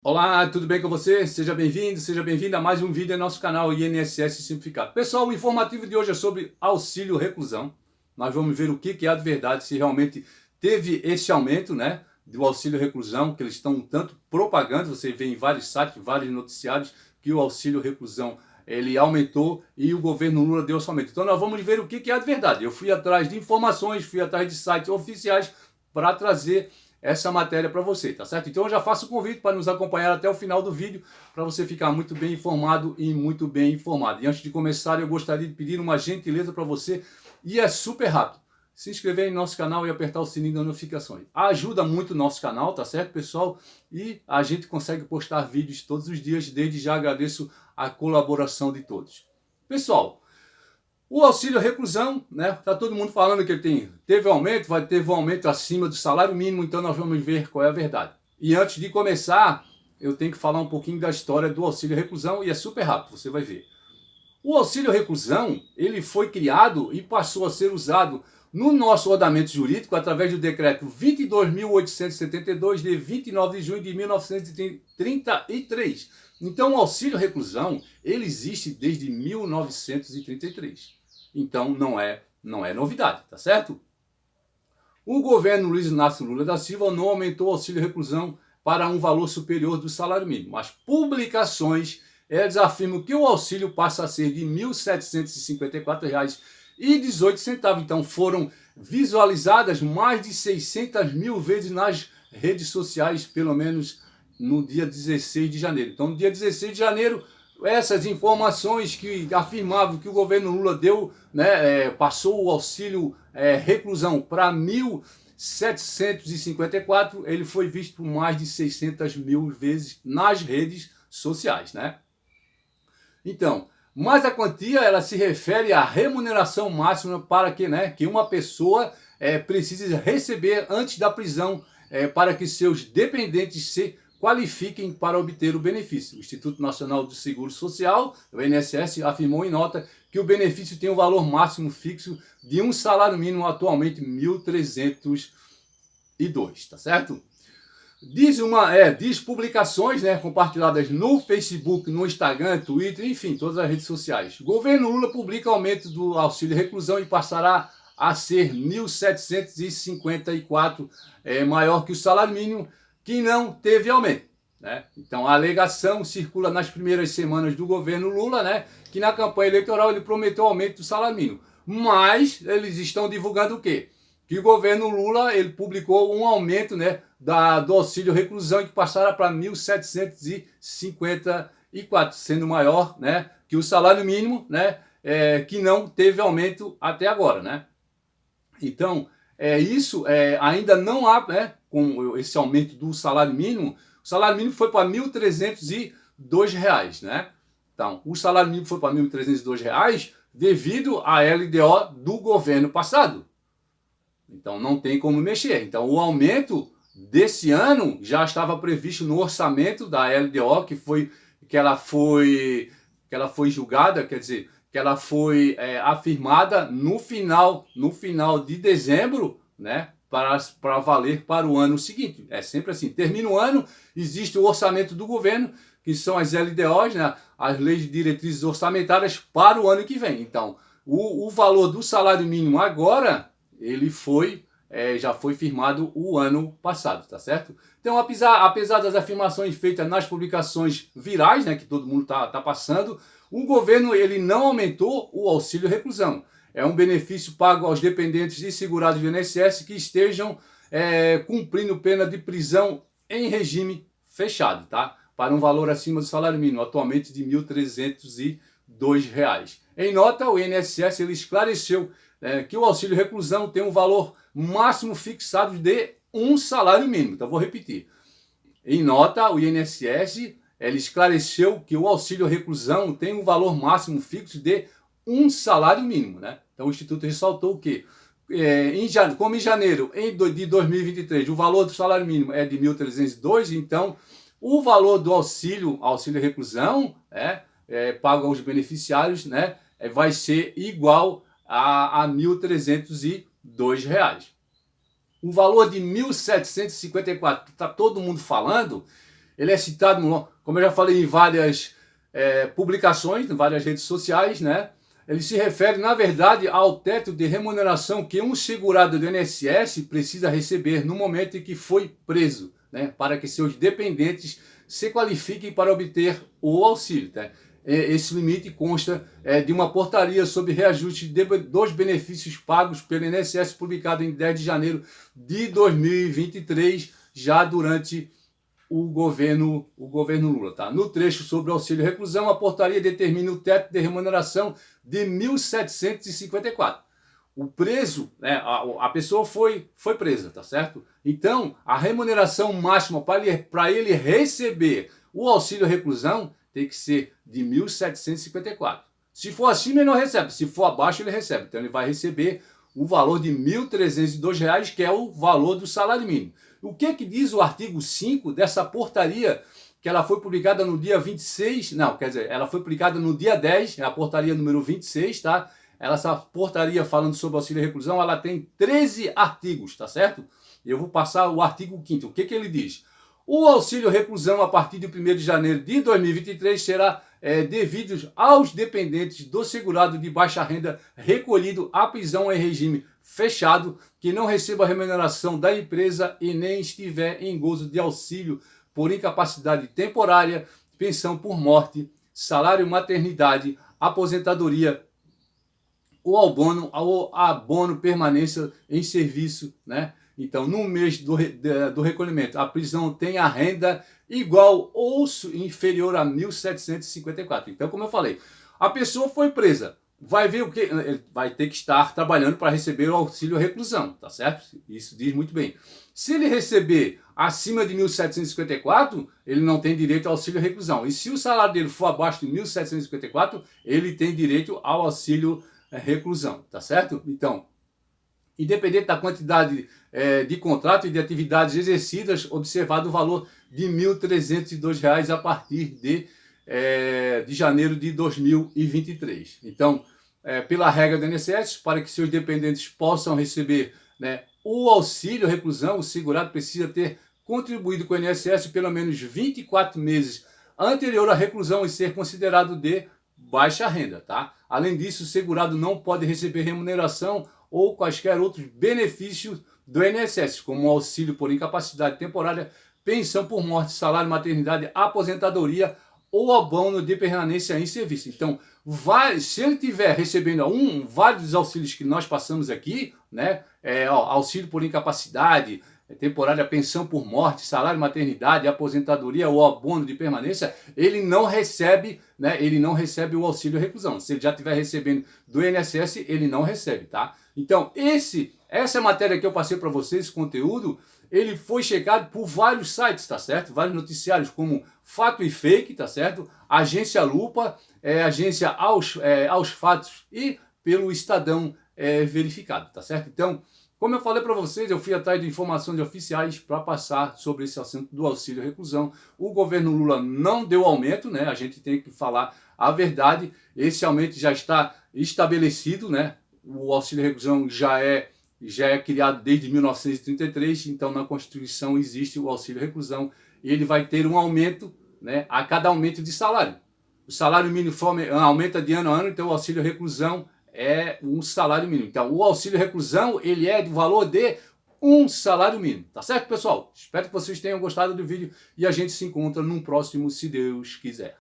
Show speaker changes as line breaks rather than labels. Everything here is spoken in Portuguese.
Olá, tudo bem com você? Seja bem-vindo a mais um vídeo no nosso canal INSS Simplificado. Pessoal, o informativo de hoje é sobre auxílio reclusão. Nós vamos ver o que é de verdade, se realmente teve esse aumento, né, do auxílio reclusão, que eles estão um tanto propagando. Você vê em vários sites, vários noticiários, que o auxílio reclusão ele aumentou e o governo Lula deu esse aumento. Então nós vamos ver o que é de verdade. Eu fui atrás de informações, fui atrás de sites oficiais para trazer essa matéria para você, tá certo? Então eu já faço o convite para nos acompanhar até o final do vídeo, para você ficar muito bem informado e muito bem informado. E antes de começar, eu gostaria de pedir uma gentileza para você, e é super rápido. Se inscrever em nosso canal e apertar o sininho das notificações. Ajuda muito o nosso canal, tá certo, pessoal? E a gente consegue postar vídeos todos os dias. Desde já agradeço a colaboração de todos. Pessoal, o auxílio reclusão, né? Tá todo mundo falando que ele teve um aumento, vai ter um aumento acima do salário mínimo, então nós vamos ver qual é a verdade. E antes de começar, eu tenho que falar um pouquinho da história do auxílio reclusão e é super rápido, você vai ver. O auxílio reclusão, ele foi criado e passou a ser usado no nosso ordenamento jurídico através do decreto 22.872 de 29 de junho de 1933. Então, o auxílio reclusão, ele existe desde 1933. Então, não é novidade, tá certo? O governo Luiz Inácio Lula da Silva não aumentou o auxílio reclusão para um valor superior do salário mínimo. As publicações, eles afirmam que o auxílio passa a ser de R$ 1.754,18. Então, foram visualizadas mais de 600 mil vezes nas redes sociais, pelo menos no dia 16 de janeiro. Então, no dia 16 de janeiro, essas informações que afirmavam que o governo Lula deu, né, passou o auxílio reclusão para 1.754, ele foi visto por mais de 600 mil vezes nas redes sociais, né? Então, mas a quantia ela se refere à remuneração máxima para que, né, que uma pessoa precise receber antes da prisão para que seus dependentes se qualifiquem para obter o benefício. O Instituto Nacional do Seguro Social, o INSS, afirmou em nota que o benefício tem um valor máximo fixo de um salário mínimo, atualmente 1.302, tá certo? Diz publicações, né, compartilhadas no Facebook, no Instagram, Twitter, enfim, todas as redes sociais. O governo Lula publica aumento do auxílio reclusão e passará a ser 1.754, maior que o salário mínimo, que não teve aumento, né? Então a alegação circula nas primeiras semanas do governo Lula, né, que na campanha eleitoral ele prometeu aumento do salário mínimo. Mas eles estão divulgando o quê? Que o governo Lula ele publicou um aumento, né, do auxílio reclusão, que passará para 1.754, sendo maior, né, que o salário mínimo, né, que não teve aumento até agora, né? Então, isso ainda não há, né, com esse aumento do salário mínimo. O salário mínimo foi para R$ 1.302, né? Então, o salário mínimo foi para R$ 1.302 devido à LDO do governo passado. Então, não tem como mexer. Então, o aumento desse ano já estava previsto no orçamento da LDO, que ela foi julgada, quer dizer, que ela foi afirmada no final de dezembro, né, para valer para o ano seguinte. É sempre assim, termina o ano, existe o orçamento do governo, que são as LDOs, né, as leis de diretrizes orçamentárias para o ano que vem. Então, o valor do salário mínimo agora, ele já foi firmado o ano passado, tá certo? Então, apesar das afirmações feitas nas publicações virais, né, que todo mundo tá passando, o governo ele não aumentou o auxílio reclusão. É um benefício pago aos dependentes e segurados do INSS que estejam cumprindo pena de prisão em regime fechado, tá? Para um valor acima do salário mínimo, atualmente de R$ 1.302. Em nota, o INSS ele esclareceu que o auxílio reclusão tem um valor máximo fixado de um salário mínimo. Então, vou repetir. Em nota, o INSS ele esclareceu que o auxílio reclusão tem um valor máximo fixo de um salário mínimo, né? Então, o Instituto ressaltou que, como em janeiro de 2023, o valor do salário mínimo é de 1.302, então, o valor do auxílio reclusão, pago aos beneficiários, né, vai ser igual a R$ 1.302. O valor de 1.754, que está todo mundo falando, ele é citado, como eu já falei, em várias publicações, em várias redes sociais, né? Ele se refere, na verdade, ao teto de remuneração que um segurado do INSS precisa receber no momento em que foi preso, né? Para que seus dependentes se qualifiquem para obter o auxílio, tá? Esse limite consta de uma portaria sobre reajuste dos benefícios pagos pelo INSS, publicado em 10 de janeiro de 2023, já durante o governo Lula. Tá? No trecho sobre auxílio reclusão, a portaria determina o teto de remuneração de 1.754. O preso, né, a pessoa foi presa, tá certo? Então, a remuneração máxima para ele receber o auxílio reclusão tem que ser de 1.754. Se for acima, ele não recebe. Se for abaixo, ele recebe. Então, ele vai receber o valor de R$ 1.302, que é o valor do salário mínimo. O que diz o artigo 5 dessa portaria, que ela foi publicada no dia 26, não, quer dizer, ela foi publicada no dia 10, é a portaria número 26, tá? Essa portaria falando sobre auxílio reclusão, ela tem 13 artigos, tá certo? Eu vou passar o artigo 5º. O que ele diz? O auxílio reclusão, a partir de 1º de janeiro de 2023, será devido aos dependentes do segurado de baixa renda recolhido à prisão em regime fechado, que não receba remuneração da empresa e nem estiver em gozo de auxílio por incapacidade temporária, pensão por morte, salário maternidade, aposentadoria ou abono permanência em serviço, né? Então, no mês do recolhimento, a prisão tem a renda igual ou inferior a 1.754. Então, como eu falei, a pessoa foi presa, vai ver o que? Ele vai ter que estar trabalhando para receber o auxílio reclusão, tá certo? Isso diz muito bem. Se ele receber acima de 1.754, ele não tem direito ao auxílio reclusão. E se o salário dele for abaixo de 1.754, ele tem direito ao auxílio reclusão, tá certo? Então, independente da quantidade de contrato e de atividades exercidas, observado o valor de R$ 1.302 a partir de janeiro de 2023. Então, pela regra do INSS, para que seus dependentes possam receber, né, o auxílio reclusão, o segurado precisa ter contribuído com o INSS pelo menos 24 meses anterior à reclusão e ser considerado de baixa renda, tá? Além disso, o segurado não pode receber remuneração ou quaisquer outros benefícios do INSS, como auxílio por incapacidade temporária, pensão por morte, salário maternidade, aposentadoria ou abono de permanência em serviço. Então, se ele estiver recebendo vários dos auxílios que nós passamos aqui, né, auxílio por incapacidade temporária, pensão por morte, salário maternidade, aposentadoria ou abono de permanência, ele não recebe, né, ele não recebe o auxílio reclusão. Se ele já estiver recebendo do INSS, ele não recebe, tá? Então, essa matéria que eu passei para vocês, esse conteúdo, ele foi checado por vários sites, tá certo? Vários noticiários como Fato e Fake, tá certo? Agência Lupa, agência aos Fatos e pelo Estadão Verificado, tá certo? Então, como eu falei para vocês, eu fui atrás de informações oficiais para passar sobre esse assunto do auxílio reclusão. O governo Lula não deu aumento, né? A gente tem que falar a verdade. Esse aumento já está estabelecido, né? O auxílio reclusão já é criado desde 1933, então na Constituição existe o auxílio reclusão e ele vai ter um aumento, né, a cada aumento de salário. O salário mínimo aumenta de ano a ano, então o auxílio reclusão é um salário mínimo. Então o auxílio reclusão, ele é do valor de um salário mínimo. Tá certo, pessoal? Espero que vocês tenham gostado do vídeo e a gente se encontra num próximo, se Deus quiser.